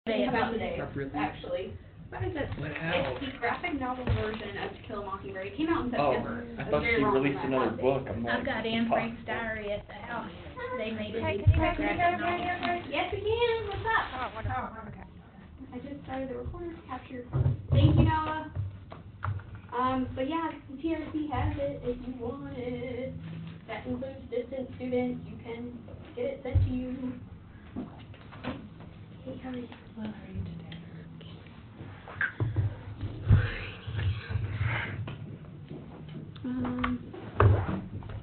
About today, Really? actually. What is it? Wow. It's the graphic novel version of To Kill a Mockingbird. It came out in September. I thought she released another book. I've got Anne Frank's diary at the house. They made it Hey, into can you guys graphic hear novel. me? Yes, we can. What's up? Oh, wonderful. Okay. I just started the recorder to capture your phone. Thank you, Noah. But yeah, the TRC has it if you want it. That includes distant students. You can get it sent to you. Hey, how are you? Well, how are you today?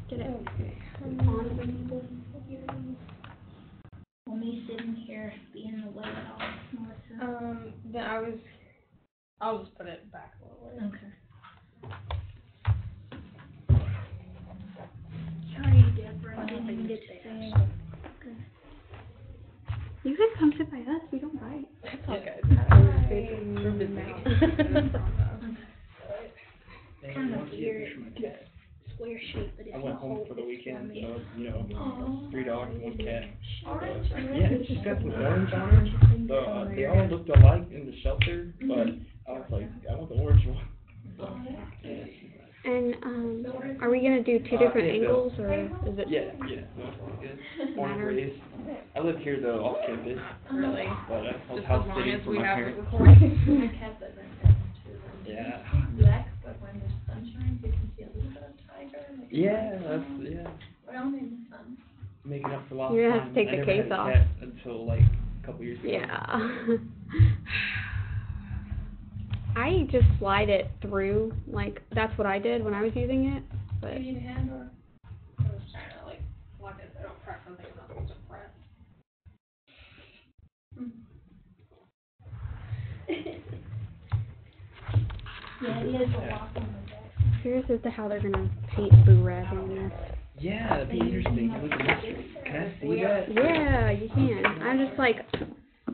Get it. Well, me sitting here being in the way at all, Melissa. Then I'll just put it back a little ways. Okay. Sorry, Deborah, I didn't even get to say. You can come sit by us. We don't bite. It's all good. We're busy. Kind of weird, square shape, but it's I not went home whole. for the weekend, It's so, 3 dogs and 1 cat. Orange? Yeah, she's got some orange on her. So, they all looked alike in the shelter, but I was like, I want the orange one. And, are we gonna do 2 different yeah, angles, or is it? Yeah, no, it's good. Born and raised. I live here though, off campus. Really? But I was Just house as long sitting as for we my have it parents. recording. My cat lives in town too. Yeah. Black, but when the sun shines, you can see a little bit of tiger. Like, Yeah. Well, in the sun. Making up for lost You're gonna time. have to take I the never case had a off. cat until like a couple years ago. Yeah. I just slide it through, like, that's what I did when I was using it, but. Do you need a hand or? I was trying to like lock it so I don't press something I'm not supposed to press. Yeah, it is a walk on the deck. Curious as to how they're gonna paint Boo Rag on this. Yeah, that'd be interesting. Look at this. Can I see that? Yeah, you can. I'm just like,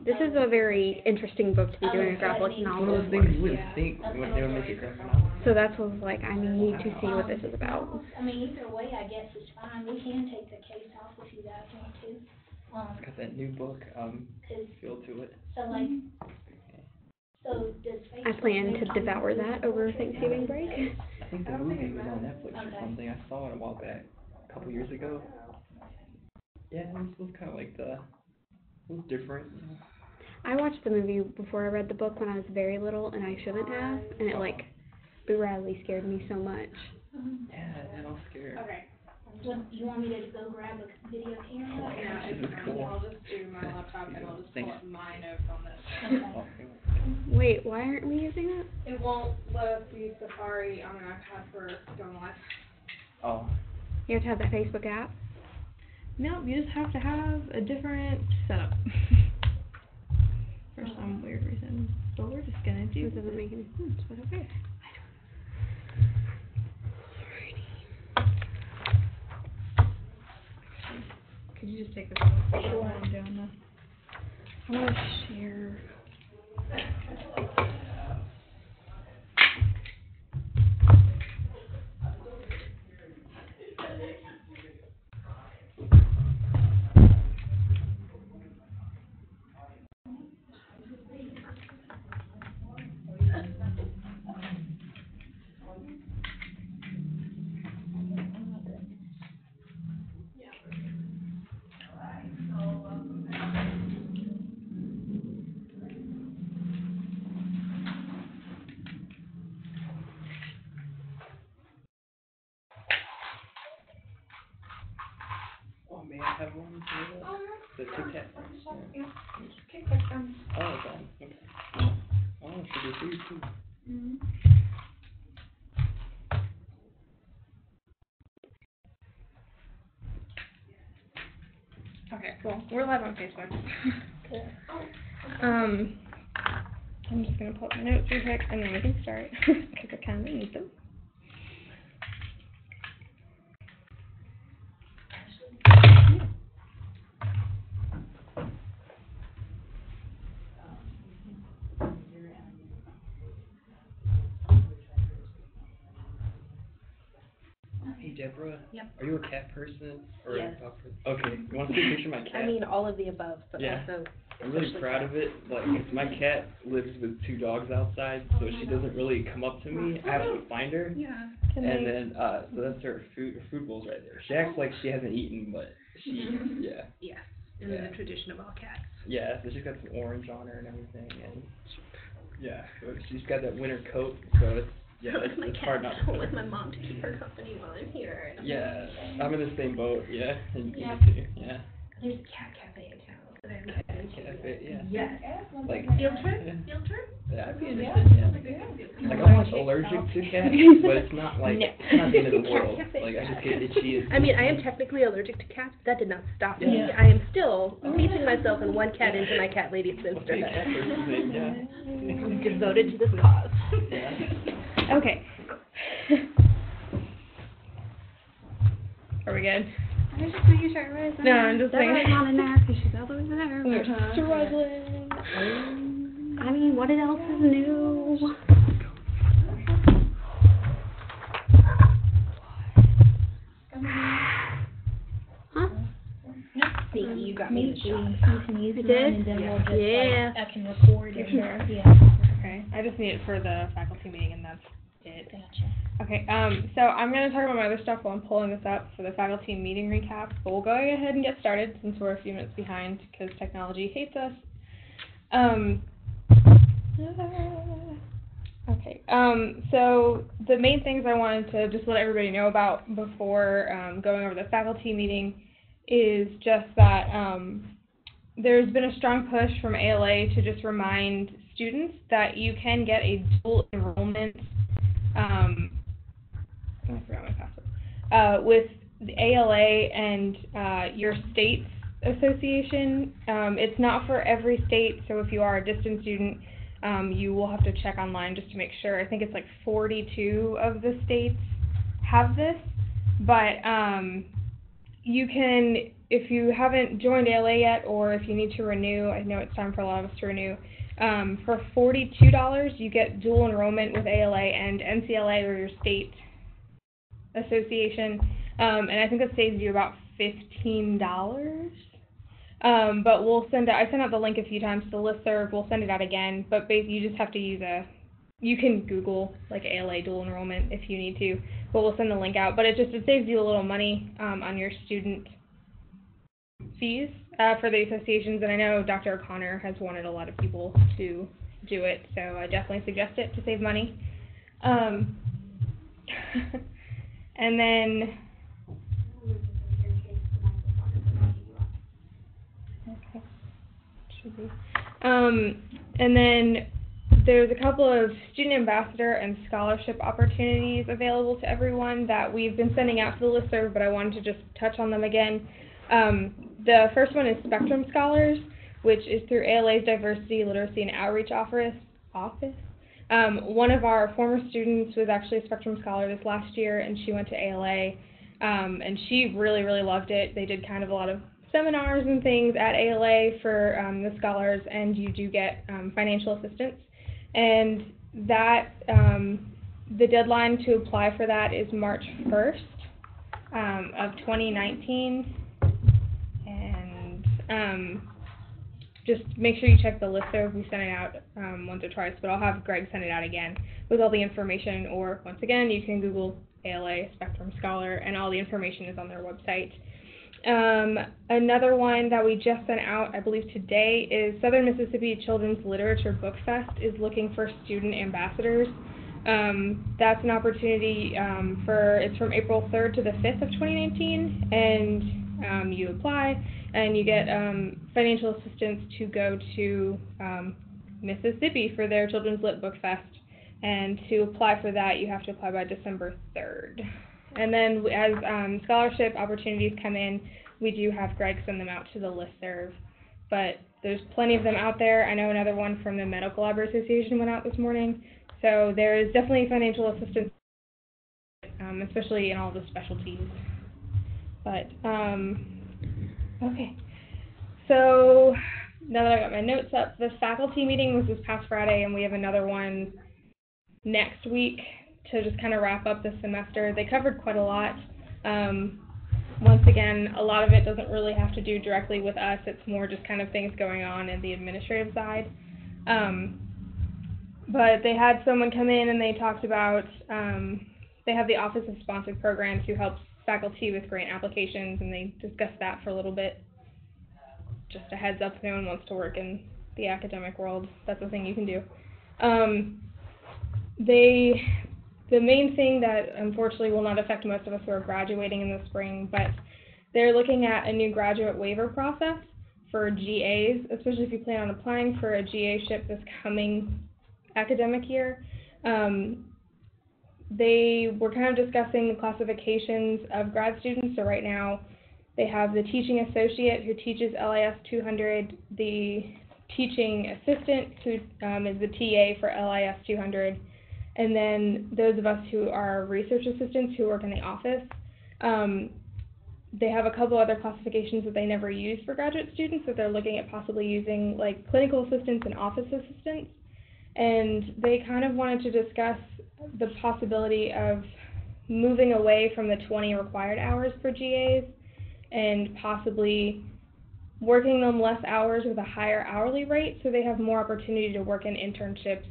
this is a very interesting book to be doing a graphic It's one novel of those for. things you wouldn't think when they would make a graphic novel. So that's what I was like, I need to see what this is about. I mean, either way, I guess it's fine. We can take the case off if you guys want to. It's got that new book feel to it. So like, so does I plan to devour that over Thanksgiving break. I think the movie was on Netflix or something. I saw it a while back, a couple years ago. Yeah, it was kind of like it was different. I watched the movie before I read the book when I was very little, and I shouldn't have, and it like, Boo Radley scared me so much. Yeah, I was scared. Okay. What, you want me to go grab a video camera? Yeah, This is it's cool. fine. I'll just do my laptop and I'll just pull up my notes on this. Okay. Wait, why aren't we using it? It won't let us use Safari on an iPad for going live. Oh. You have to have that Facebook app. No, you just have to have a different setup. For some weird reason. So we're just gonna do This doesn't make any sense, but okay. Could you just take this off? Sure. While I'm doing this? I want to share. Oh, may I have one? The Tic Tac. Yeah. Kick back down. Oh, it's on. Okay. Oh, should be food too. Okay, cool. We're live on Facebook. I'm just gonna pull up my notes real quick and then we can start because I kind of need them. Hey, Deborah. Yep. Are you a cat person or Yes. a dog person? Okay. You want to see a picture of my cat? I mean, all of the above, but Yeah. also I'm really proud of it. Like, my cat lives with 2 dogs outside, so she doesn't really come up to me. I have to find her. Yeah. And then, so that's her food bowl's right there. She acts like she hasn't eaten, but she, yeah. Yes, in the tradition of all cats. Yeah, so she's got some orange on her and everything, and yeah, so she's got that winter coat, so it's hard not to. With my mom to keep her company while I'm here. Yeah, I'm in the same boat, yeah, and Yeah. you too, yeah. There's a cat cafe in town that I'm going to. Cafe, yeah. Yes. Like, Field trip? yeah. Field trip? Yeah, I'd be interested, yeah. Like, I'm not allergic to cats, but it's not like, No. it's not the end of the world. Cat cafe. Like, I just get itchy. I mean, I am technically allergic to cats, but that did not stop me. Yeah. I am still teaching myself and one cat into my cat lady sisterhood. Yeah. Devoted to this cause. Yeah. Okay. Are we good? I was just making sure everybody's No, I'm just saying. Everybody's not in there because she's all the way there. We're but, struggling. I mean, what else is new? Huh? Sneaky, you got me the shot. You can use You mine did? and then we'll just, Yeah. I can record You're and, sure? yeah. Okay, I just need it for the faculty meeting and that's it. Gotcha. Okay, so I'm going to talk about my other stuff while I'm pulling this up for the faculty meeting recap, but we'll go ahead and get started since we're a few minutes behind because technology hates us. Okay, so the main things I wanted to just let everybody know about before going over the faculty meeting is just that there's been a strong push from ALA to just remind students that you can get a dual enrollment I forgot my password. With the ALA and your state's association. It's not for every state, so if you are a distance student, you will have to check online just to make sure. I think it's like 42 of the states have this, but you can, if you haven't joined ALA yet, or if you need to renew, I know it's time for a lot of us to renew, for $42, you get dual enrollment with ALA and NCLA, or your state association, and I think that saves you about $15. But we'll send out, I sent out the link a few times to the listserv, we'll send it out again, but basically you just have to use you can Google like ALA dual enrollment if you need to, but we'll send the link out, but it saves you a little money on your student fees for the associations, and I know Dr. O'Connor has wanted a lot of people to do it, so I definitely suggest it to save money. And then, okay, should be. And then there's a couple of student ambassador and scholarship opportunities available to everyone that we've been sending out to the listserv, but I wanted to just touch on them again. The first one is Spectrum Scholars, which is through ALA's Diversity, Literacy, and Outreach Office. One of our former students was actually a Spectrum Scholar this last year, and she went to ALA, and she really, really loved it. They did kind of a lot of seminars and things at ALA for the scholars, and you do get financial assistance. And that, the deadline to apply for that is March 1st of 2019. And just make sure you check the listserv. We sent it out once or twice, but I'll have Greg send it out again with all the information, or once again, you can Google ALA Spectrum Scholar, and all the information is on their website. Another one that we just sent out, I believe today, is Southern Mississippi Children's Literature Book Fest is looking for student ambassadors. That's an opportunity it's from April 3rd to the 5th of 2019, and you apply, and you get financial assistance to go to Mississippi for their Children's Lit Book Fest. And to apply for that, you have to apply by December 3rd. And then as scholarship opportunities come in, we do have Greg send them out to the listserv. But there's plenty of them out there. I know another one from the Medical Library Association went out this morning. So there is definitely financial assistance, especially in all the specialties. But, okay. So now that I got my notes up, the faculty meeting was this past Friday, and we have another one next week to just kind of wrap up the semester. They covered quite a lot. once again, a lot of it doesn't really have to do directly with us. It's more just kind of things going on in the administrative side. But they had someone come in and they talked about, they have the Office of Sponsored Programs who helps faculty with grant applications, and they discussed that for a little bit. Just a heads up if anyone wants to work in the academic world, that's a thing you can do. The main thing that unfortunately will not affect most of us who are graduating in the spring, but they're looking at a new graduate waiver process for GAs, especially if you plan on applying for a GA-ship this coming academic year. They were kind of discussing the classifications of grad students. So right now they have the teaching associate who teaches LIS 200, the teaching assistant who is the TA for LIS 200, and then those of us who are research assistants who work in the office. They have a couple other classifications that they never use for graduate students that they're looking at possibly using, like clinical assistants and office assistants. And they kind of wanted to discuss the possibility of moving away from the 20 required hours for GAs and possibly working them less hours with a higher hourly rate so they have more opportunity to work in internships,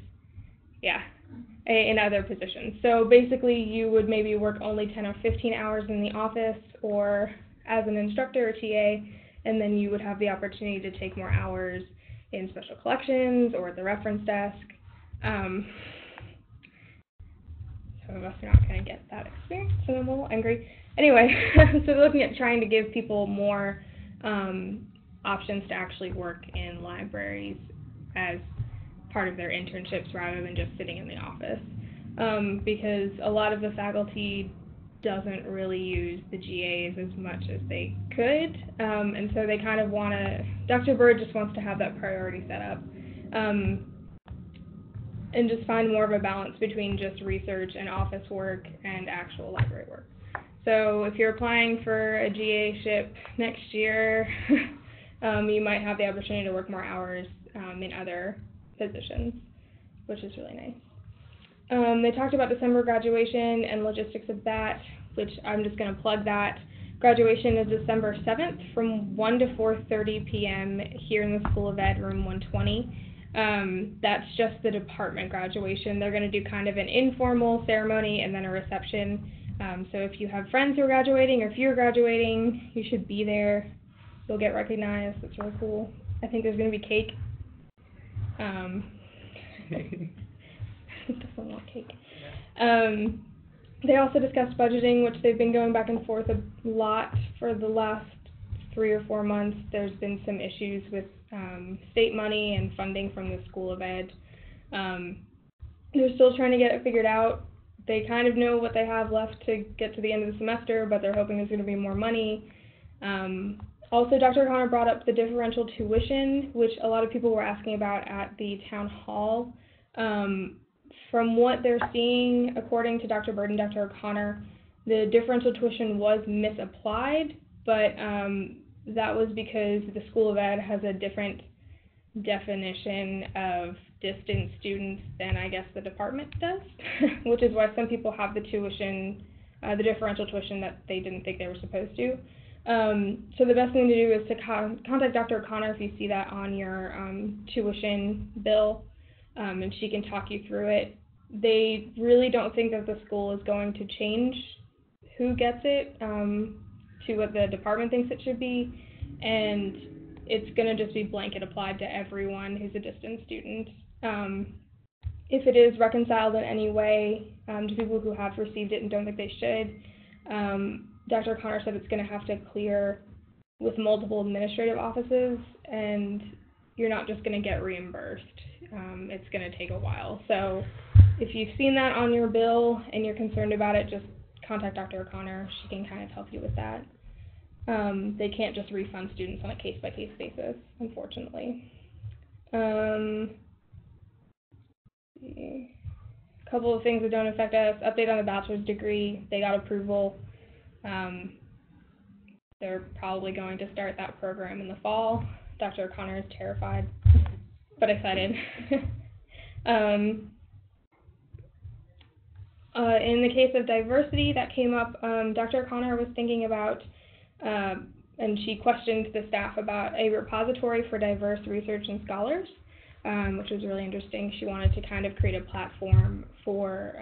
in other positions. So basically you would maybe work only 10 or 15 hours in the office or as an instructor or TA, and then you would have the opportunity to take more hours in special collections or at the reference desk. Some of us are not going to get that experience, so I'm a little angry. Anyway, so they're looking at trying to give people more options to actually work in libraries as part of their internships rather than just sitting in the office, because a lot of the faculty doesn't really use the GAs as much as they could, and so they kind of want to, Dr. Bird just wants to have that priority set up, and just find more of a balance between just research and office work and actual library work. So if you're applying for a GA-ship next year, you might have the opportunity to work more hours in other positions, which is really nice. They talked about December graduation and logistics of that, which I'm just going to plug that. Graduation is December 7th from 1 to 4:30 p.m. here in the School of Ed, room 120. That's just the department graduation. They're going to do kind of an informal ceremony and then a reception. So if you have friends who are graduating or if you're graduating, you should be there. You'll get recognized. It's really cool. I think there's going to be cake. Definitely want cake. They also discussed budgeting, which they've been going back and forth a lot for the last 3 or 4 months. There's been some issues with state money and funding from the School of Ed. They're still trying to get it figured out. They kind of know what they have left to get to the end of the semester, but they're hoping there's going to be more money. Also, Dr. Connor brought up the differential tuition, which a lot of people were asking about at the town hall. From what they're seeing, according to Dr. Bird and Dr. O'Connor, the differential tuition was misapplied, but that was because the School of Ed has a different definition of distance students than I guess the department does, which is why some people have the tuition, the differential tuition that they didn't think they were supposed to. So the best thing to do is to contact Dr. O'Connor if you see that on your tuition bill, and she can talk you through it. They really don't think that the school is going to change who gets it to what the department thinks it should be, and it's going to just be blanket applied to everyone who's a distance student. If it is reconciled in any way to people who have received it and don't think they should, Dr. Connor said it's going to have to clear with multiple administrative offices, and you're not just going to get reimbursed. It's going to take a while. So if you've seen that on your bill and you're concerned about it, just contact Dr. O'Connor. She can kind of help you with that. They can't just refund students on a case-by-case basis, unfortunately. A couple of things that don't affect us. Update on the bachelor's degree. They got approval. They're probably going to start that program in the fall. Dr. O'Connor is terrified, but excited. In the case of diversity that came up, Dr. O'Connor was thinking about and she questioned the staff about a repository for diverse research and scholars, which was really interesting. She wanted to kind of create a platform for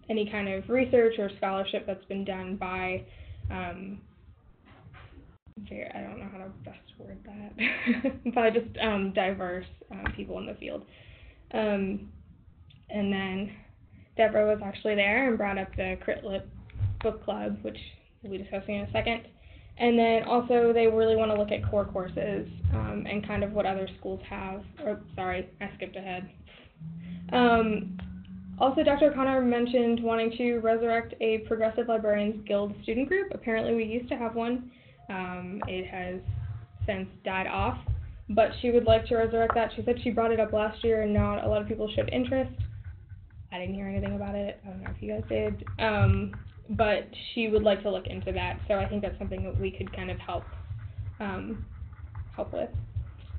any kind of research or scholarship that's been done by, I don't know how to best word that, by just diverse people in the field. And then Deborah was actually there and brought up the Crit Lib book club, which we'll be discussing in a second. And then also they really want to look at core courses and kind of what other schools have. Or sorry, I skipped ahead. Also, Dr. O'Connor mentioned wanting to resurrect a Progressive Librarians Guild student group. Apparently we used to have one. It has since died off, but she would like to resurrect that. She said she brought it up last year and not a lot of people showed interest. I didn't hear anything about it. I don't know if you guys did. But she would like to look into that, so I think that's something that we could kind of help with.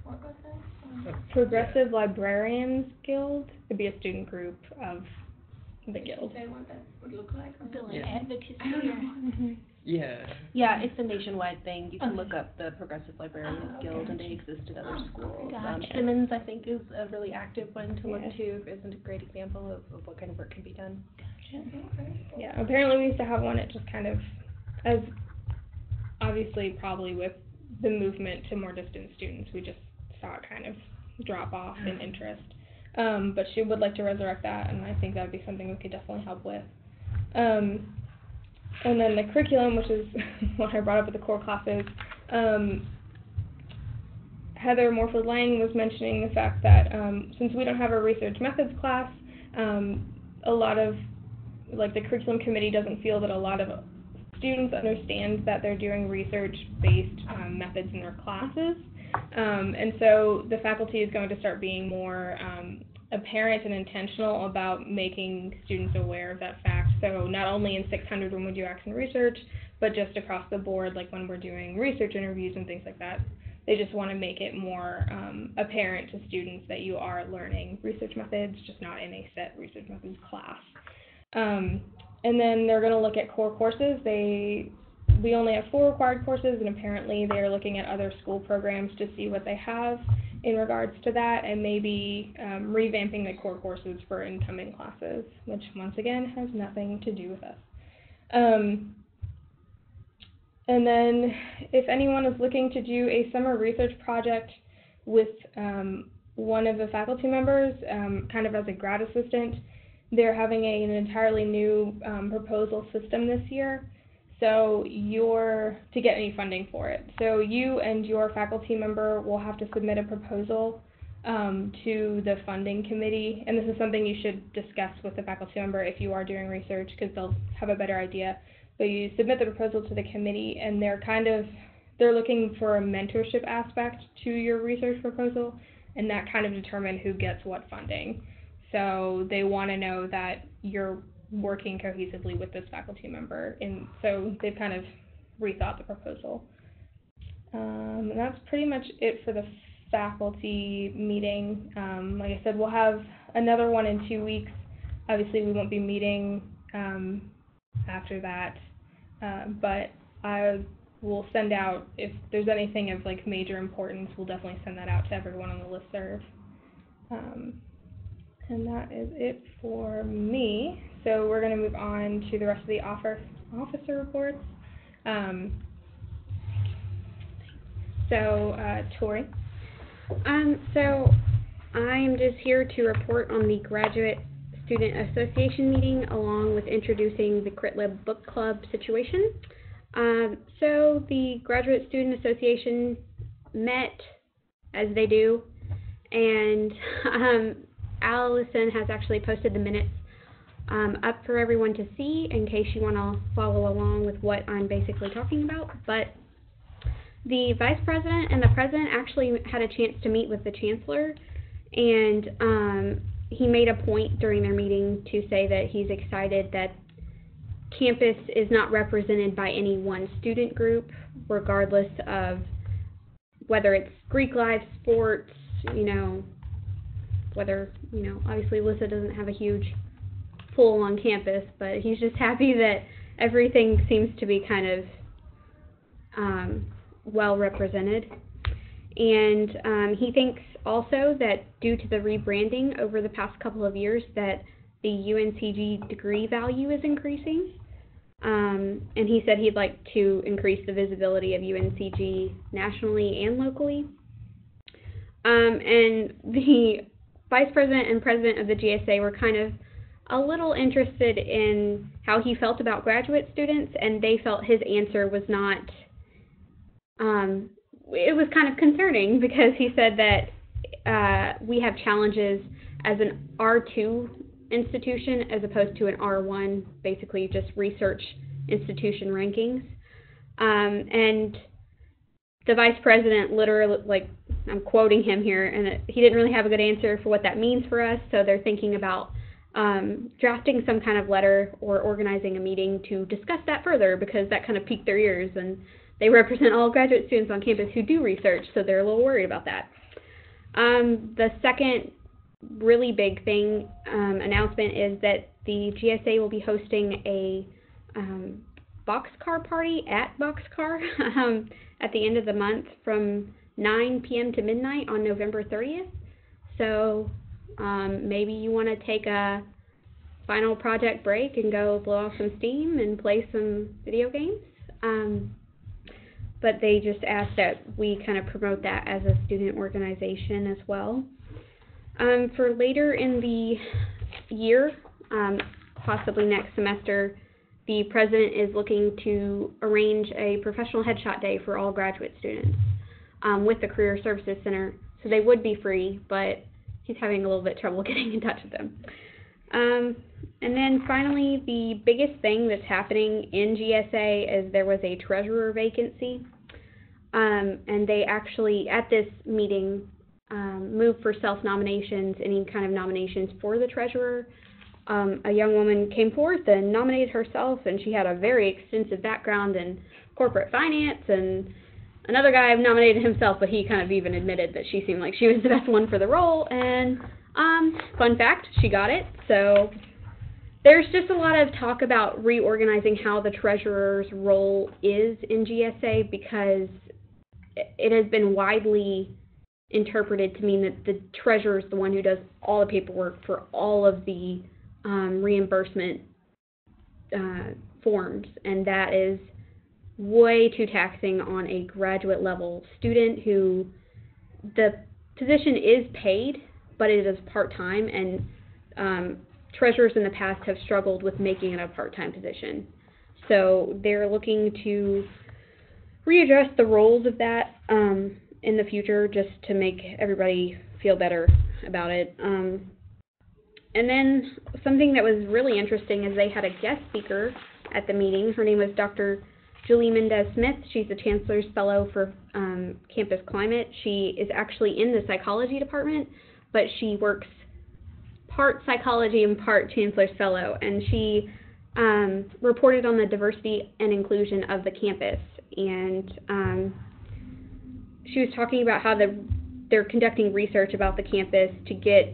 What was that? Progressive Librarians Guild would be a student group of the guild. Say what that would look like. Building Yeah. advocacy. I don't know. Yeah. Yeah, it's a nationwide thing. You can look up the Progressive Librarians Guild, and they exist at other schools. Gotcha. Simmons, I think, is a really active one to look Yes. to. Isn't a great example of what kind of work can be done. Yeah, apparently we used to have one. It just kind of, as obviously probably with the movement to more distant students, we just saw it kind of drop off in interest. But she would like to resurrect that, and I think that would be something we could definitely help with. And then the curriculum, which is what I brought up with the core classes, Heather Morford-Lang was mentioning the fact that since we don't have a research methods class, a lot of, like, the curriculum committee doesn't feel that a lot of students understand that they're doing research-based methods in their classes. And so the faculty is going to start being more apparent and intentional about making students aware of that fact. So not only in 600 when we do accident research, but just across the board, like when we're doing research interviews and things like that. They just want to make it more apparent to students that you are learning research methods, just not in a set research methods class. And then they're going to look at core courses. We only have 4 required courses, and apparently they're looking at other school programs to see what they have in regards to that, and maybe revamping the core courses for incoming classes, which once again has nothing to do with us. And then if anyone is looking to do a summer research project with one of the faculty members, kind of as a grad assistant, they're having an entirely new proposal system this year. So to get any funding for it. So you and your faculty member will have to submit a proposal to the funding committee, and this is something you should discuss with the faculty member if you are doing research, because they'll have a better idea. But you submit the proposal to the committee, and they're looking for a mentorship aspect to your research proposal, and that kind of determine who gets what funding. So they want to know that you're working cohesively with this faculty member, and so they've kind of rethought the proposal. And that's pretty much it for the faculty meeting. Like I said, we'll have another one in 2 weeks. Obviously, we won't be meeting after that, but I will send out, if there's anything of like major importance, we'll definitely send that out to everyone on the listserv. And that is it for me. So we're going to move on to the rest of the officer reports. Tori. So I'm just here to report on the Graduate Student Association meeting, along with introducing the Crit Lib Book Club situation. So the Graduate Student Association met, as they do, and Allison has actually posted the minutes up for everyone to see in case you want to follow along with what I'm basically talking about. But the vice president and the president actually had a chance to meet with the chancellor, and he made a point during their meeting to say that he's excited that campus is not represented by any one student group, regardless of whether it's Greek life, sports, whether, obviously LISSA doesn't have a huge pull on campus, but he's just happy that everything seems to be kind of well represented. And he thinks also that due to the rebranding over the past couple of years that the UNCG degree value is increasing. And he said he'd like to increase the visibility of UNCG nationally and locally. And the vice president and president of the GSA were kind of a little interested in how he felt about graduate students, and they felt his answer was not, it was kind of concerning because he said that we have challenges as an R2 institution as opposed to an R1, basically just research institution rankings. And the vice president literally, like, I'm quoting him here, and he didn't really have a good answer for what that means for us, so they're thinking about drafting some kind of letter or organizing a meeting to discuss that further, because that kind of piqued their ears, and they represent all graduate students on campus who do research, so they're a little worried about that. The second really big thing, announcement, is that the GSA will be hosting a boxcar party at Boxcar at the end of the month from 9 p.m. to midnight on November 30th. So maybe you want to take a final project break and go blow off some steam and play some video games. But they just asked that we kind of promote that as a student organization as well. For later in the year, possibly next semester, the president is looking to arrange a professional headshot day for all graduate students with the Career Services Center. So they would be free, but he's having a little bit of trouble getting in touch with them. And then finally, the biggest thing that's happening in GSA is there was a treasurer vacancy. And they actually, at this meeting, moved for self-nominations, any kind of nominations for the treasurer. A young woman came forth and nominated herself, and she had a very extensive background in corporate finance, and another guy nominated himself, but he kind of even admitted that she seemed like she was the best one for the role, and fun fact, she got it. So there's just a lot of talk about reorganizing how the treasurer's role is in GSA, because it has been widely interpreted to mean that the treasurer is the one who does all the paperwork for all of the reimbursement forms, and that is way too taxing on a graduate level student who the position is paid, but it is part-time, and treasurers in the past have struggled with making it a part-time position. So they're looking to readdress the roles of that in the future, just to make everybody feel better about it. And then something that was really interesting is they had a guest speaker at the meeting. Her name was Dr. Julie Mendez-Smith. She's the Chancellor's Fellow for Campus Climate. She is actually in the psychology department, but she works part psychology and part Chancellor's Fellow, and she reported on the diversity and inclusion of the campus, and she was talking about how they're conducting research about the campus to get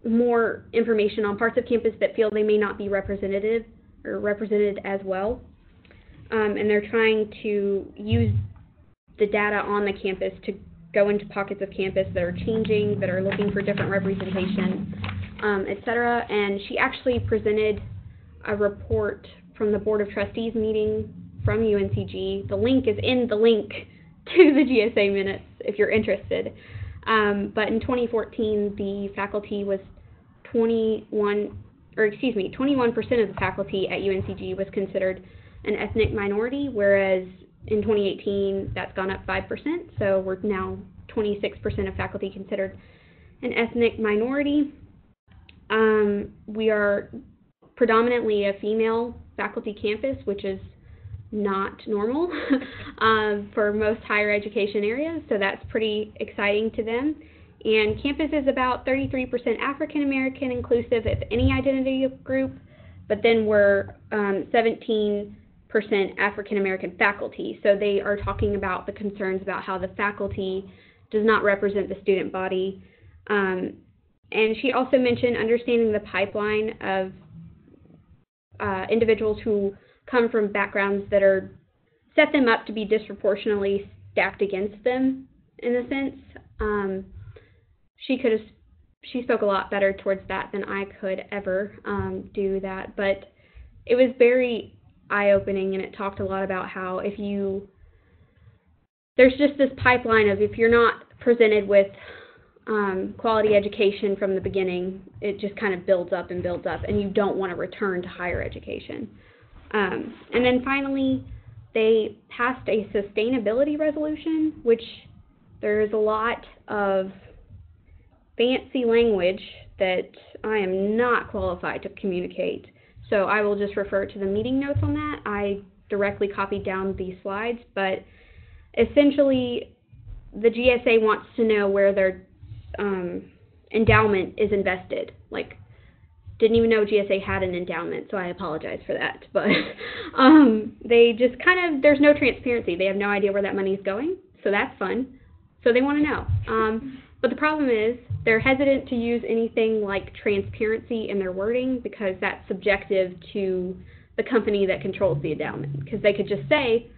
more information on parts of campus that feel they may not be represented as well. And they're trying to use the data on the campus to go into pockets of campus that are changing, that are looking for different representation, etc. And she actually presented a report from the Board of Trustees meeting from UNCG. The link is in the link to the GSA minutes if you're interested. But in 2014, the faculty was 21% of the faculty at UNCG was considered an ethnic minority, whereas in 2018, that's gone up 5%, so we're now 26% of faculty considered an ethnic minority. We are predominantly a female faculty campus, which is not normal for most higher education areas, so that's pretty exciting to them. And campus is about 33% African American inclusive of any identity group, but then we're 17% African American faculty. So they are talking about the concerns about how the faculty does not represent the student body. And she also mentioned understanding the pipeline of individuals who come from backgrounds that are set them up to be disproportionately stacked against them, in a sense. She spoke a lot better towards that than I could ever do that, but it was very eye-opening, and it talked a lot about how there's just this pipeline of if you're not presented with quality education from the beginning, it just kind of builds up, and you don't want to return to higher education. And then finally, they passed a sustainability resolution, which there's a lot of fancy language that I am not qualified to communicate. So I will just refer to the meeting notes on that. I directly copied down these slides, but essentially the GSA wants to know where their endowment is invested. Like, didn't even know GSA had an endowment, so I apologize for that. But they just kind of, there's no transparency. They have no idea where that money is going, so that's fun. So they want to know. But the problem is they're hesitant to use anything like transparency in their wording because that's subjective to the company that controls the endowment. Because they could just say,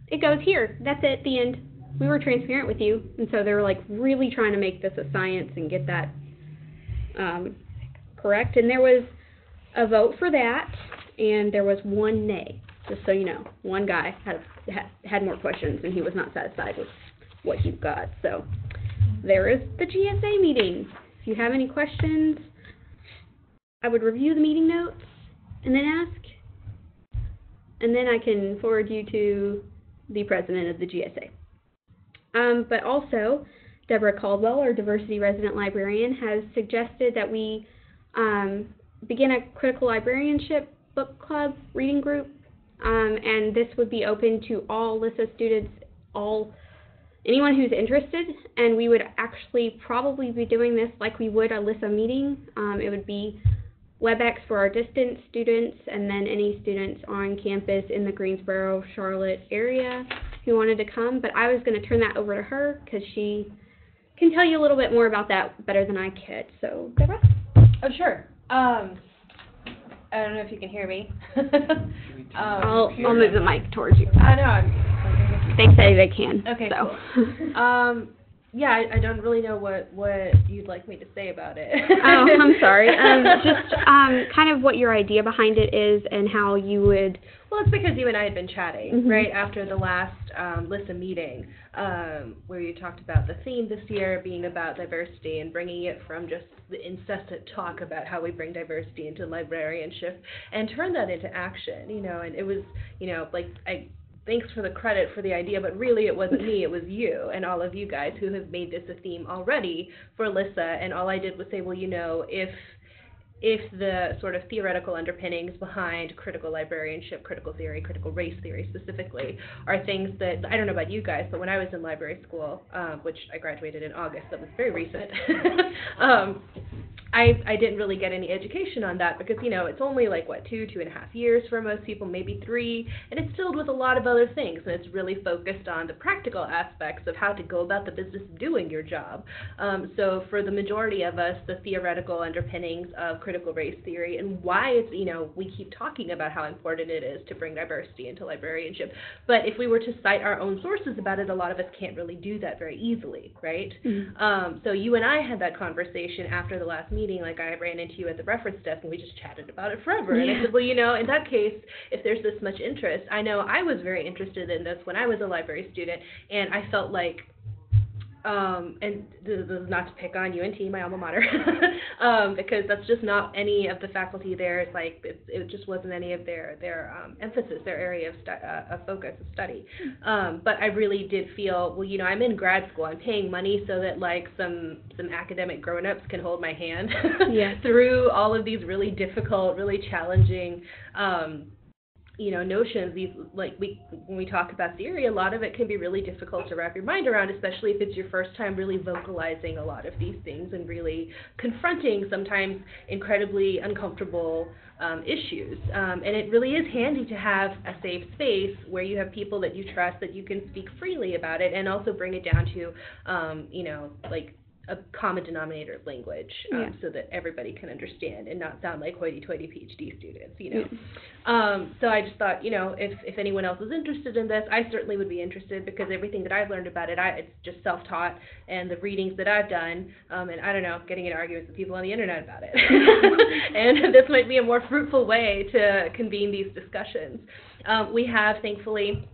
it goes here, that's it, the end. We were transparent with you. And so they were like really trying to make this a science and get that correct. And there was a vote for that, and there was one nay, just so you know. One guy had more questions, and he was not satisfied with what he got. So there is the GSA meeting. If you have any questions, I would review the meeting notes and then ask, and then I can forward you to the president of the GSA. But also, Deborah Caldwell, our diversity resident librarian, has suggested that we begin a critical librarianship book club reading group, and this would be open to all LISSA students, anyone who's interested, and we would actually probably be doing this like we would a LISSA meeting. It would be WebEx for our distance students, and then any students on campus in the Greensboro, Charlotte area who wanted to come. But I was going to turn that over to her because she can tell you a little bit more about that better than I could. So, Deborah? Oh, sure. I don't know if you can hear me. I'll move the mic towards you. I know. They say they can. Okay, so. Cool. Yeah, I don't really know what you'd like me to say about it. Oh, I'm sorry. Just kind of what your idea behind it is and how you would... Well, it's because you and I had been chatting, Mm-hmm. right, after the last LISSA meeting, where you talked about the theme this year being about diversity and bringing it from just the incessant talk about how we bring diversity into librarianship and turn that into action, and it was, thanks for the credit for the idea, but really it wasn't me, it was you and all of you guys who have made this a theme already for LISSA, and all I did was say, well, if the sort of theoretical underpinnings behind critical librarianship, critical theory, critical race theory specifically, are things that, I don't know about you guys, but when I was in library school, which I graduated in August, that was very recent, I didn't really get any education on that because, it's only like, 2.5 years for most people, maybe 3, and it's filled with a lot of other things, and it's really focused on the practical aspects of how to go about the business of doing your job. So for the majority of us, the theoretical underpinnings of critical race theory and why it's, we keep talking about how important it is to bring diversity into librarianship. But if we were to cite our own sources about it, a lot of us can't really do that very easily, right? Mm-hmm. So you and I had that conversation after the last meeting, like I ran into you at the reference desk and we just chatted about it forever. Yeah. And I said, well, in that case, if there's this much interest, I know I was very interested in this when I was a library student, and I felt like, and this is not to pick on UNT, my alma mater, because that's just not any of the faculty there. It's like it just wasn't any of their emphasis, their area of focus of study. But I really did feel, well, I'm in grad school. I'm paying money so that like some academic grown-ups can hold my hand through all of these really difficult, really challenging notions. These, when we talk about theory, a lot of it can be really difficult to wrap your mind around, especially if it's your first time really vocalizing a lot of these things and really confronting sometimes incredibly uncomfortable issues. And it really is handy to have a safe space where you have people that you trust, that you can speak freely about it, and also bring it down to, a common denominator language, so that everybody can understand and not sound like hoity-toity PhD students, you know. So I just thought, you know, if anyone else is interested in this, I certainly would be interested, because everything that I've learned about it, it's just self-taught, and the readings that I've done, and I don't know, getting in arguments with people on the internet about it. And this might be a more fruitful way to convene these discussions. We have, thankfully,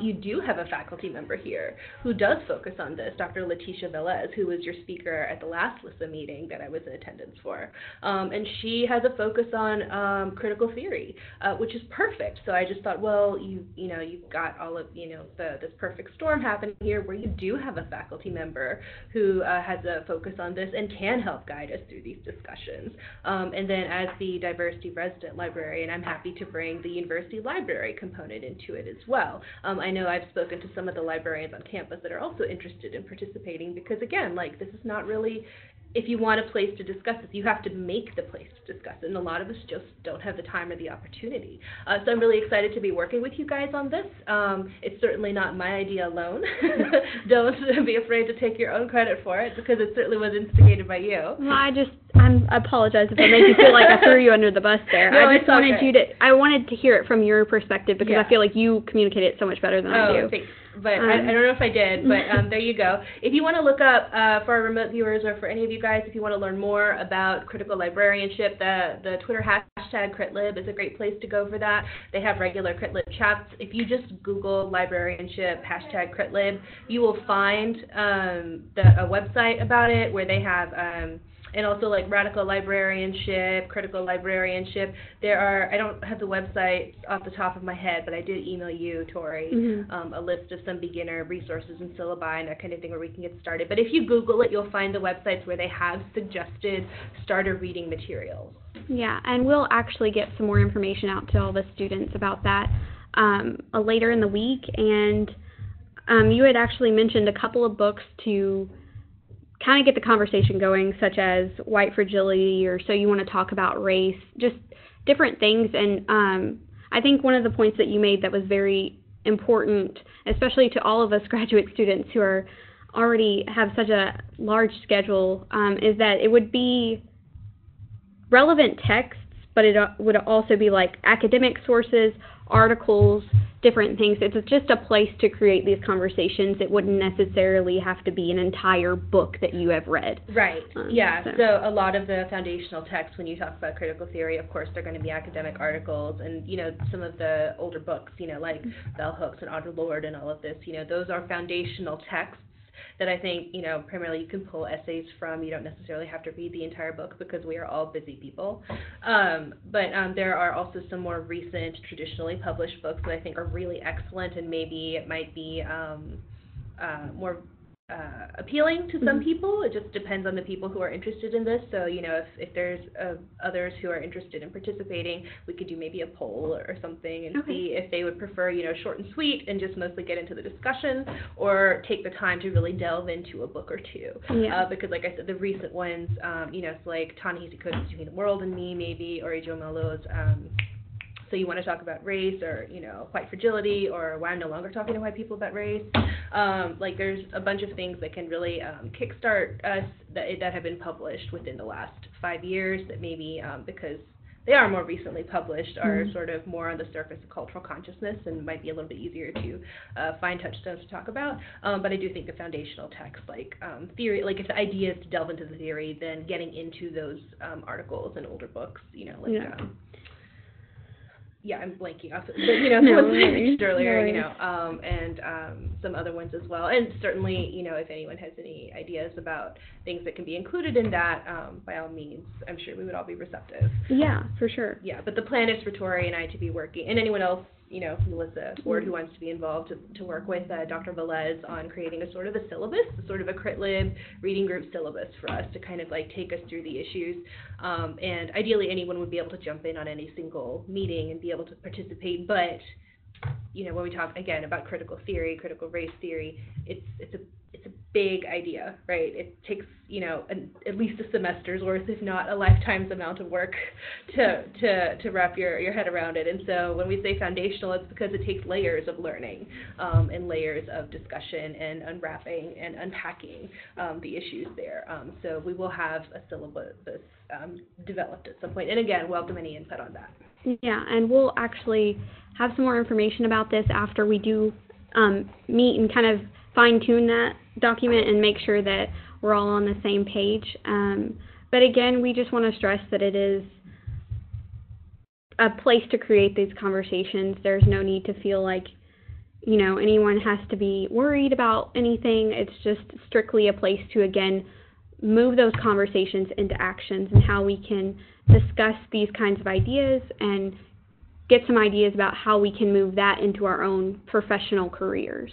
you do have a faculty member here who does focus on this, Dr. Leticia Velez, who was your speaker at the last LISSA meeting that I was in attendance for. And she has a focus on critical theory, which is perfect. So I just thought, well, you've got all of, this perfect storm happening here where you do have a faculty member who has a focus on this and can help guide us through these discussions. And then as the diversity resident librarian, I'm happy to bring the university library component into it as well. I know I've spoken to some of the librarians on campus that are also interested in participating, because again, like, this is not really, if you want a place to discuss this, you have to make the place to discuss it, and a lot of us just don't have the time or the opportunity. So I'm really excited to be working with you guys on this. It's certainly not my idea alone. Don't be afraid to take your own credit for it, because it certainly was instigated by you. Well, I apologize if I made you feel like I threw you under the bus there. No, I just wanted to hear it from your perspective, because I feel like you communicate it so much better than I do. Thanks. But I don't know if I did, but there you go. If you want to look up, for our remote viewers, or for any of you guys, if you want to learn more about critical librarianship, the Twitter hashtag CritLib is a great place to go for that. They have regular CritLib chats. If you just Google librarianship hashtag CritLib, you will find a website about it where they have and also like radical librarianship, critical librarianship. I don't have the website off the top of my head, but I did email you, Tori, a list of some beginner resources and syllabi and that kind of thing where we can get started. But if you Google it, you'll find the websites where they have suggested starter reading materials. Yeah, and we'll actually get some more information out to all the students about that later in the week. And you had actually mentioned a couple of books to kind of get the conversation going, such as White Fragility, or So You Want to Talk About Race, just different things. And I think one of the points that you made that was very important, especially to all of us graduate students who are already have such a large schedule, is that it would be relevant texts, but it would also be like academic sources, articles, different things. It's just a place to create these conversations. It wouldn't necessarily have to be an entire book that you have read. Right. So a lot of the foundational texts, when you talk about critical theory, of course, they're going to be academic articles, and some of the older books, like Bell Hooks and Audre Lorde and all of this, those are foundational texts that I think, primarily you can pull essays from. You don't necessarily have to read the entire book, because we are all busy people. But there are also some more recent, traditionally published books that I think are really excellent, and maybe it might be more appealing to some people. It just depends on the people who are interested in this. So, if there's others who are interested in participating, we could do maybe a poll or something and see if they would prefer, short and sweet and just mostly get into the discussion, or take the time to really delve into a book or two. Yeah. Because like I said, the recent ones, it's like Ta-Nehisi Coates' Between the World and Me, maybe, or Ijo Melo's So You Want to Talk About Race, or, White Fragility, or Why I'm No Longer Talking to White People About Race. There's a bunch of things that can really kickstart us that have been published within the last 5 years, that maybe, because they are more recently published, are sort of more on the surface of cultural consciousness and might be a little bit easier to find touchstones to talk about. But I do think the foundational texts, like theory, like if the idea is to delve into the theory, then getting into those articles and older books, I'm blanking off, but the ones that I mentioned earlier, and some other ones as well. And certainly, if anyone has any ideas about things that can be included in that, by all means, I'm sure we would all be receptive. Yeah, for sure. Yeah, but the plan is for Tori and I to be working, and anyone else, from the LISSA board who wants to be involved, to work with Dr. Velez on creating a sort of a syllabus, sort of a CritLib reading group syllabus for us to kind of take us through the issues. And ideally, anyone would be able to jump in on any single meeting and be able to participate. But when we talk again about critical theory, critical race theory, it's a big idea, right? It takes, at least a semester's worth, if not a lifetime's amount of work to wrap your head around it. And so when we say foundational, it's because it takes layers of learning and layers of discussion and unwrapping and unpacking the issues there. So we will have a syllabus developed at some point. And again, welcome any input on that. Yeah, and we'll actually have some more information about this after we do meet and kind of fine-tune that document and make sure that we're all on the same page. But again, we just want to stress that it is a place to create these conversations. There's no need to feel like, anyone has to be worried about anything. It's just strictly a place to, again, move those conversations into actions and how we can discuss these kinds of ideas and get some ideas about how we can move that into our own professional careers.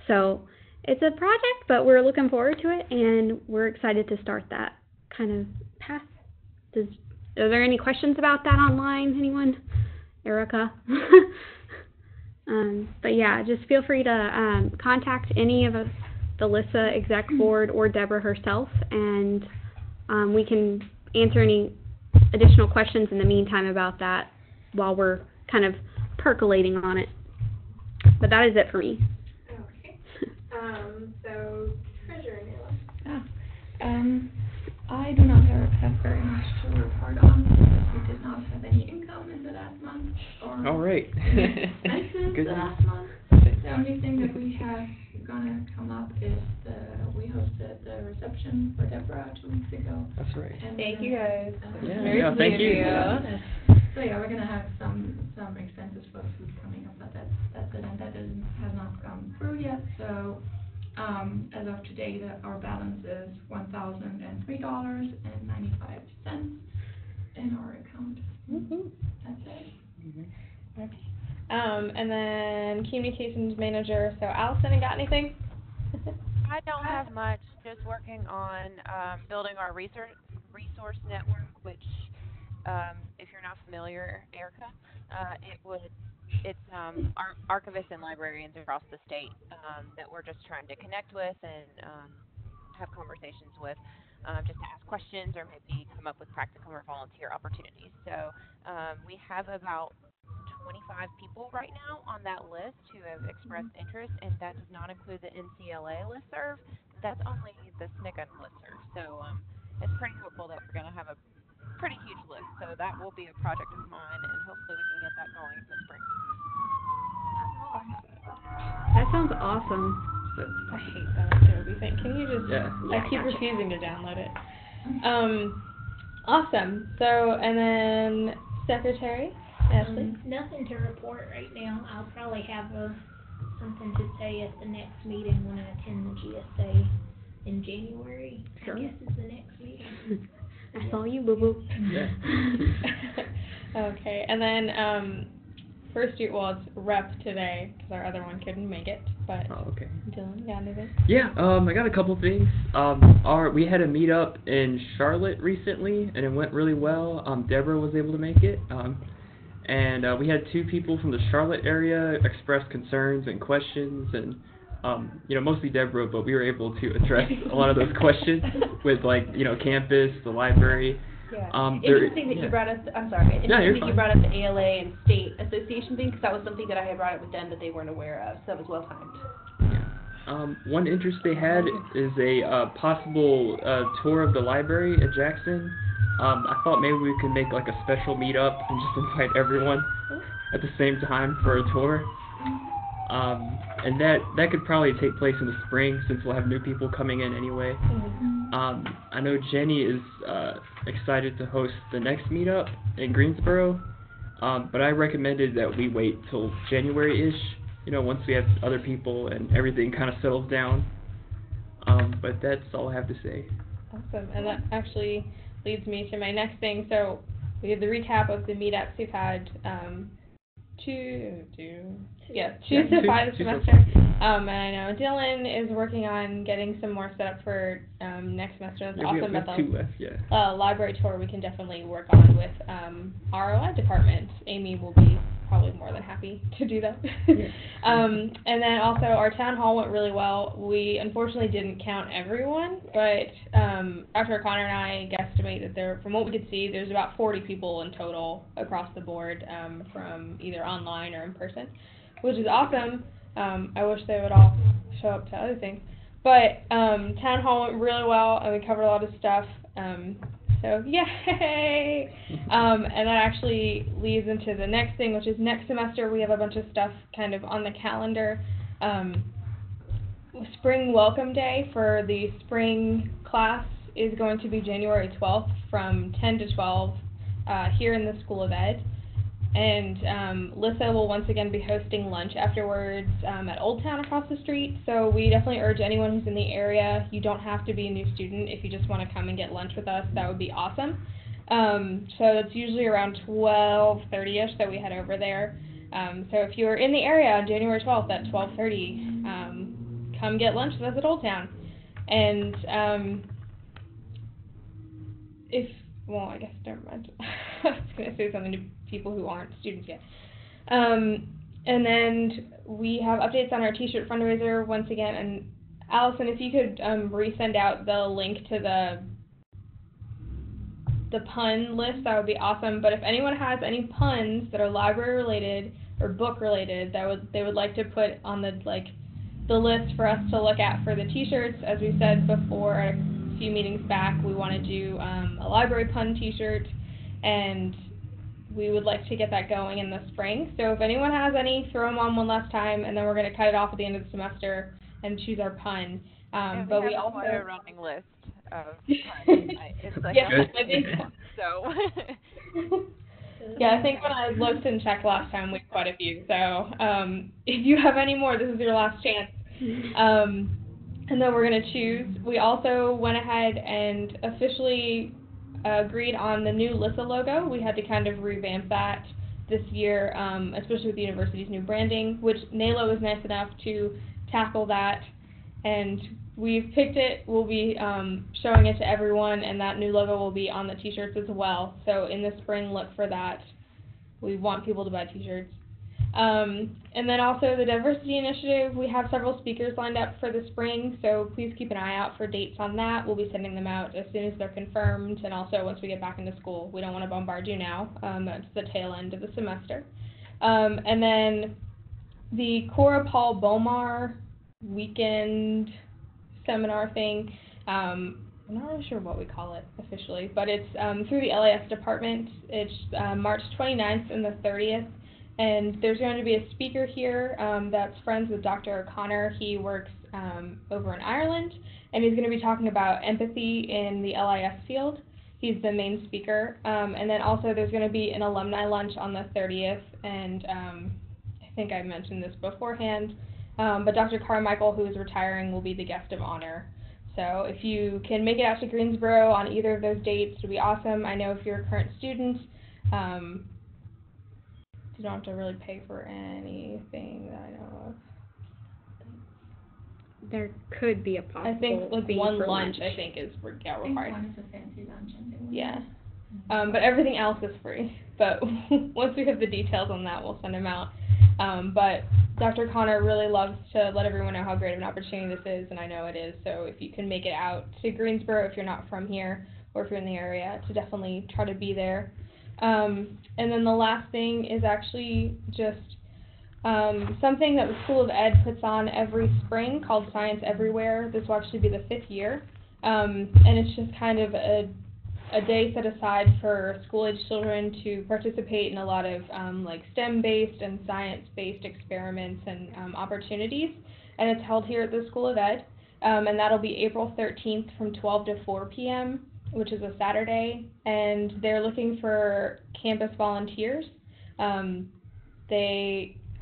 So it's a project, but we're looking forward to it, and we're excited to start that kind of path. Are there any questions about that online, anyone? Erica? But yeah, just feel free to contact any of the LISSA exec board or Deborah herself, and we can answer any additional questions in the meantime about that while we're kind of percolating on it. But that is it for me. So, Treasurer Nayla. I do not have very much to report on because we did not have any income in the last month or All right. expenses Good. the last month. The only thing that we have gonna come up is we hosted the reception for Deborah 2 weeks ago. That's right. And Thank you guys. Yeah, thank you. So yeah, we're gonna have some expenses for food coming up, but that's it, and that has not come through yet. So as of today, our balance is $1,003.95 in our account. Mm-hmm. That's it. Mm-hmm. Okay. And then communications manager. So Allison, you got anything? I don't have much. Just working on building our resource network, which, if you're not familiar, Erica, it's archivists and librarians across the state that we're just trying to connect with and have conversations with, just to ask questions or maybe come up with practicum or volunteer opportunities. So we have about 25 people right now on that list who have expressed interest, and that does not include the NCLA listserv. That's only the SNCC listserv. So it's pretty hopeful that we're going to have a pretty huge list. So that will be a project of mine, and hopefully we can get that going in the spring. That sounds awesome. I hate that Adobe thing. Can you just? Yeah. I keep refusing to download it. Awesome. So, and then secretary. Nothing to report right now. I'll probably have something to say at the next meeting when I attend the GSA in January. Sure. I guess is the next meeting. I saw you, boo-boo. Yeah. Okay, and then first year, well, it's rep today because our other one couldn't make it. But Oh, okay. Dylan, you got anything? Yeah, I got a couple things. We had a meetup in Charlotte recently, and it went really well. Deborah was able to make it. And we had 2 people from the Charlotte area express concerns and questions, and mostly Deborah, but we were able to address a lot of those questions with campus, the library. Yeah. Interesting that you brought up. You brought up the ALA and state association thing, because that was something that I had brought up with them that they weren't aware of. So that was well timed. Yeah. One interest they had is a possible tour of the library at Jackson. I thought maybe we could make a special meetup and just invite everyone at the same time for a tour. And that could probably take place in the spring since we'll have new people coming in anyway. I know Jenny is excited to host the next meetup in Greensboro, but I recommended that we wait till January-ish, once we have other people and everything kind of settles down. But that's all I have to say. Awesome, and that actually leads me to my next thing. So we have the recap of the meetups we've had, 2 so far this semester. And I know Dylan is working on getting some more set up for next semester. That's awesome. We have 2 left, yeah. Library tour we can definitely work on with ROI department. Amy will be probably more than happy to do that. And then also our town hall went really well. We unfortunately didn't count everyone, but Dr. O'Connor and I guesstimate that there, from what we could see, there's about 40 people in total across the board, from either online or in person, which is awesome. I wish they would all show up to other things. But town hall went really well, and we covered a lot of stuff. So yay! And that actually leads into the next thing, which is next semester we have a bunch of stuff kind of on the calendar. Spring Welcome Day for the spring class is going to be January 12th from 10 to 12 here in the School of Ed. And LISSA will once again be hosting lunch afterwards at Old Town across the street. So we definitely urge anyone who's in the area, you don't have to be a new student. If you just want to come and get lunch with us, that would be awesome. So it's usually around 12:30ish that we head over there. So if you're in the area on January 12th at 12:30, come get lunch with us at Old Town. And I guess never mind. I was going to say something to people who aren't students yet. And then we have updates on our t-shirt fundraiser once again. And Allison, if you could resend out the link to the pun list, that would be awesome. But if anyone has any puns that are library related or book related that they would like to put on the list for us to look at for the t-shirts, as we said before a few meetings back, we want to do a library pun t-shirt, and we would like to get that going in the spring. So if anyone has any, throw them on one last time, and then we're going to cut it off at the end of the semester and choose our pun. And but we also have a running list of puns. It's like yeah, a I think so. Yeah, I think when I looked and checked last time, we had quite a few. So if you have any more, this is your last chance. And then we're going to choose. We also went ahead and officially agreed on the new LISSA logo. We had to kind of revamp that this year, especially with the university's new branding, which NALO was nice enough to tackle that. And we've picked it. We'll be showing it to everyone, and that new logo will be on the t-shirts as well. So in the spring, look for that. We want people to buy t-shirts. And then also the diversity initiative, we have several speakers lined up for the spring, so please keep an eye out for dates on that. We'll be sending them out as soon as they're confirmed, and also once we get back into school. We don't want to bombard you now. That's the tail end of the semester. And then the Cora Paul Bomar weekend seminar thing, I'm not really sure what we call it officially, but it's through the LIS department. It's March 29th and the 30th. And there's going to be a speaker here that's friends with Dr. O'Connor. He works over in Ireland, and he's going to be talking about empathy in the LIS field. He's the main speaker. And then also there's going to be an alumni lunch on the 30th, and I think I mentioned this beforehand, but Dr. Carmichael, who is retiring, will be the guest of honor. So if you can make it out to Greensboro on either of those dates, it would be awesome. I know if you're a current student, you don't have to really pay for anything that I know of. There could be a possible I think fee one for lunch, I think, is required. I think one is a fancy lunch and they Yeah. But everything else is free. But once we have the details on that, we'll send them out. But Dr. Connor really loves to let everyone know how great of an opportunity this is, and I know it is. So if you can make it out to Greensboro, if you're not from here, or if you're in the area, to definitely try to be there. And then the last thing is actually just something that the School of Ed puts on every spring called Science Everywhere. This will actually be the 5th year. And it's just kind of a day set aside for school-age children to participate in a lot of like STEM-based and science-based experiments and opportunities. And it's held here at the School of Ed. And that'll be April 13th from 12 to 4 p.m., which is a Saturday. And they're looking for campus volunteers.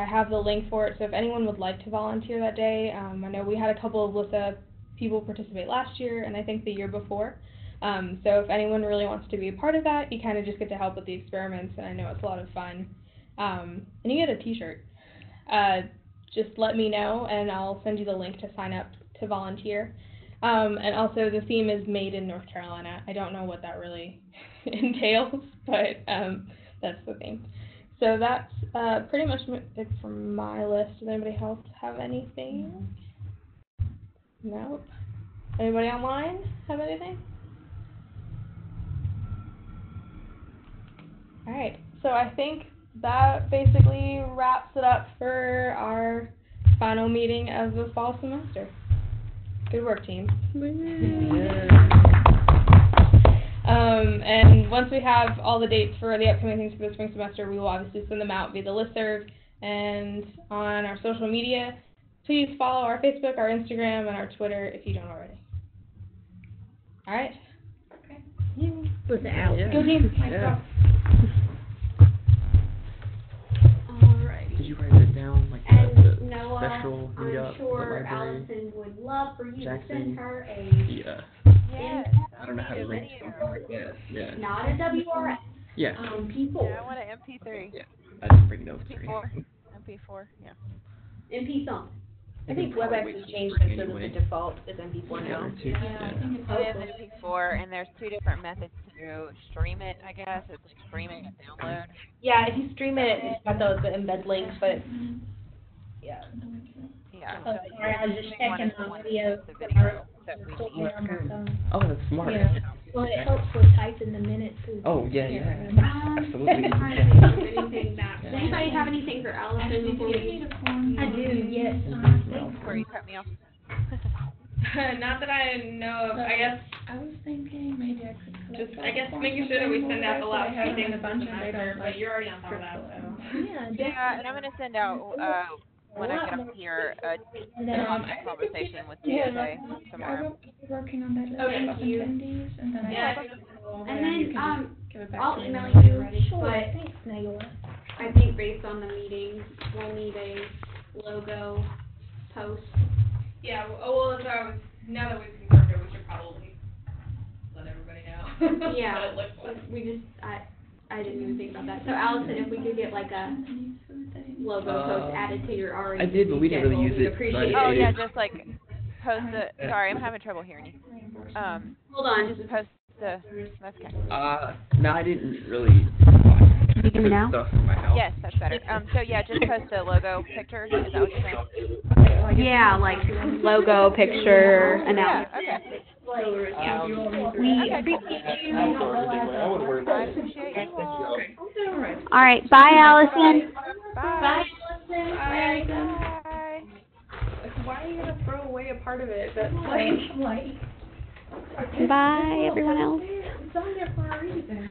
I have the link for it, so if anyone would like to volunteer that day, I know we had a couple of LISSA people participate last year, and I think the year before. So if anyone really wants to be a part of that, you kind of just get to help with the experiments, and I know it's a lot of fun. And you get a t-shirt. Just let me know, and I'll send you the link to sign up to volunteer. And also the theme is Made in North Carolina. I don't know what that really entails, but that's the theme. So that's pretty much it from my list. Does anybody else have anything? Nope. Anybody online have anything? Alright, so I think that basically wraps it up for our final meeting of the fall semester. Good work, team. And once we have all the dates for the upcoming things for the spring semester, we will obviously send them out via the listserv and on our social media. Please follow our Facebook, our Instagram, and our Twitter if you don't already. Alright? Okay. With the owl. Go team! Yeah. Alrighty. Did you write it down, like the And Noah, special I'm meetup, the sure library? Allison would love for you to Jackson. send her a, Yeah. Yes. I don't know how to need a link video. something like that. Yeah. not a WRS, Yeah. MP4. Yeah, I want an MP3. Yeah. I didn't bring notes or MP4. anything. MP4. Yeah. MP something. I think Probably WebEx wait has till changed spring it so that anyway. the default is MP4 Yeah, now. or two. Yeah, I Yeah. think it's It is MP4, and there's two different methods to stream it, I guess. It's like streaming and download. Yeah, if you stream it, it's got the embed links, but yeah. Yeah. Oh, so sorry, I was just streaming one checking is the the one video. that's the video that we Recording need. on my phone. Oh, that's smart. Yeah. Well, it helps with typing the minutes. Oh, yeah, yeah. Absolutely. I'm trying to think of anything back. Does anybody have anything for Allison before we? I do, yes. Where you cut me off. Not that I know of. I guess I was thinking maybe I could. just making sure that we send out the last few things a of the bunch of semester, but you're already on top of that, so. Yeah, Yeah, and I'm gonna send out when I get up here a constant conversation with DSA tomorrow. Working on that list Oh, of thank you. attendees, and then Yeah. And then, give it back I'll to me email when you, you're ready. Sure, but thanks, Nayola. I think based on the meeting, we'll need a logo post. Yeah, well, now that we've confirmed it, we should probably let everybody know. Yeah, What it looks like. we just, I didn't even think about that. So Allison, if we could get like a logo post added to your already. I did, but we didn't really use we'd it, so I appreciate Oh it. yeah, just like post the. Sorry, I'm having trouble hearing you. Hold on. Just post the. That's okay. No, I didn't really Can you hear me now? stuff in my house. Yes, that's better. So yeah, just post the logo picture. Is that what you're saying? Yeah, like logo, picture, Yeah. announcement. Okay. We appreciate you. I appreciate you all. All right, bye, Allison. Bye. Bye, Allison. Bye, Allison. Bye. Why are you gonna throw away a part of it? That's Like, Bye, everyone else. it's on there for a reason.